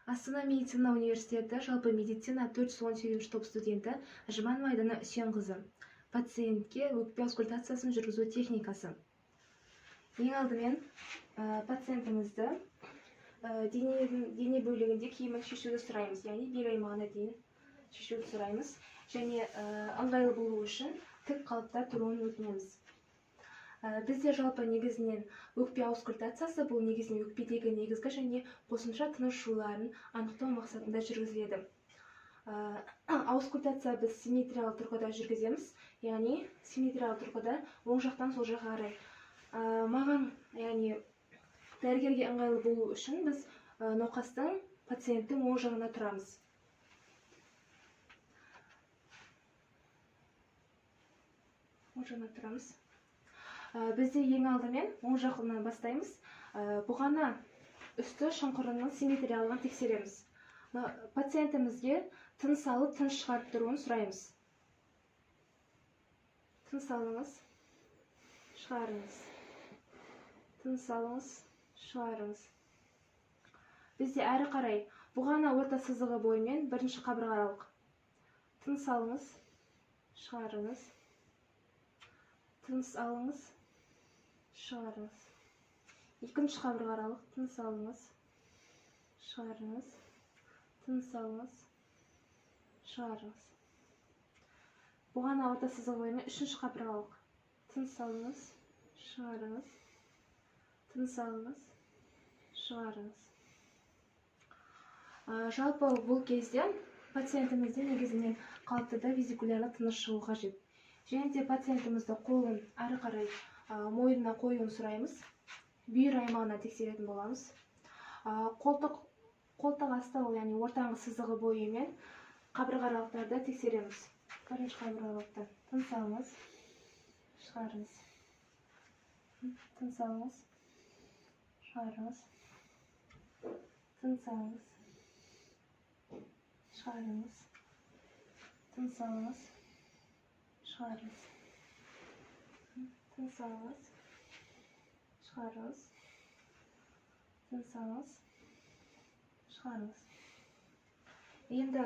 Астана медицина университеті жалпы медицина 418 топ студенті Жұманова Айдана Үсенқызы. Пациентке өкпе аускультациясын жүргізу техникасы. Ең алдымен пациентімізді дене бөлігінде киімін шешуді сұраймыз, яғни бел аймағына дейін шешуді сұраймыз. Және ыңғайлы болу үшін тік қалыпта тұруын өтінеміз. Бізде жалпы негізінен өкпе аускультациясы бұл негізінен өкпедегі негізгі және қосымша тыныс жолдарын анықтау мақсатында жүргізіледі. Аускультация біз симметриялы тұрғыда жүргіземіз, яғни симметриялы тұрғыда оң жақтан сол жаққа қарай. Маған, яғни дәрігерге ыңғайлы болу үшін біз науқастың пациенттің оң жағына тұрамыз. Оң жағына тұрамыз. Бізде ең алдымен оң жағынан бастаймыз. Бұғана үсті шұңқырының симметриялығын тексереміз. Пациентімізге тыныс алып, тыныс шығарып тұруын сұраймыз. Тыныс алыңыз, шығарыңыз. Тыныс алыңыз, шығарыңыз. Бізде әрі қарай бұғана орта сызығы бойымен бірінші қабырғалық. Тыныс алыңыз, шығарыңыз. Тыныс алыңыз, шығарыңыз. Екінші қабырғалық. Тыныс алыңыз, шығарыңыз. Тыныс алыңыз, шығарыңыз. Бұғана орта сызығы бойымен үшінші қабырғалық. Тыныс алыңыз, шығарыңыз. Тыныс алыңыз, шығарыңыз. Жалпы бұл кезде пациентімізде негізінен қалыптыда визикулярлы тыныс шығу қажет. Және де пациентімізді қолын әрі қарай мойнына қоюын сұраймыз. Бүйір аймағына тексеретін боламыз. Қолтық асты, яғни ортаңғы сызығы бойымен қабырғалықтарды тексереміз. Бірінші қабырғалықтан. Тыныс алыңыз, шығарыңыз. Тыныс алыңыз, шығарыңыз. Тыныс алыңыз, шығарыңыз. Тыныс алыңыз, шығарыңыз. Тыныс алыңыз, шығарыңыз. Тыныс алыңыз, шығарыңыз. Енді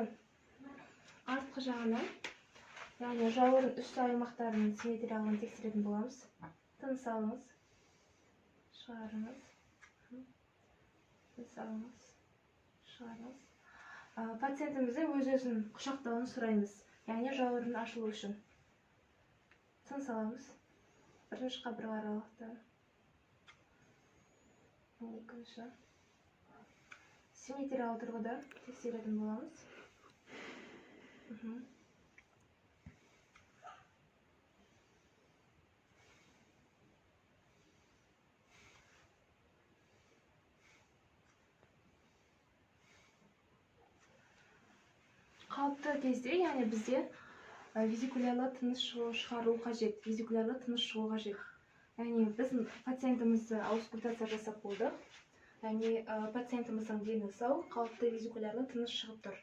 артқы жағынан, яғни жауырын үсті аймақтарының симметриялығын тексеретін боламыз. Тыныс алыңыз, шығарыңыз. Тыныс алыңыз, шығарыңыз. Пациентімізді өз-өзін құшақтауын сұраймыз, яғни жауырын ашылу үшін. Тыныс алыңыз. Бірінші қабырғалықтан. Екінші. Симметриялы тұрғыда тексеретін боламыз. Қалыпты кезде, яғни бізде визикулярлы тыныс шығару қажет. Визикулярлы тыныс шығу қажет. Яғни біз пациентімізді аускультация жасап болдық. Яғни пациентіміздің дені сау, қалыпты визикулярлы тыныс шығып тұр.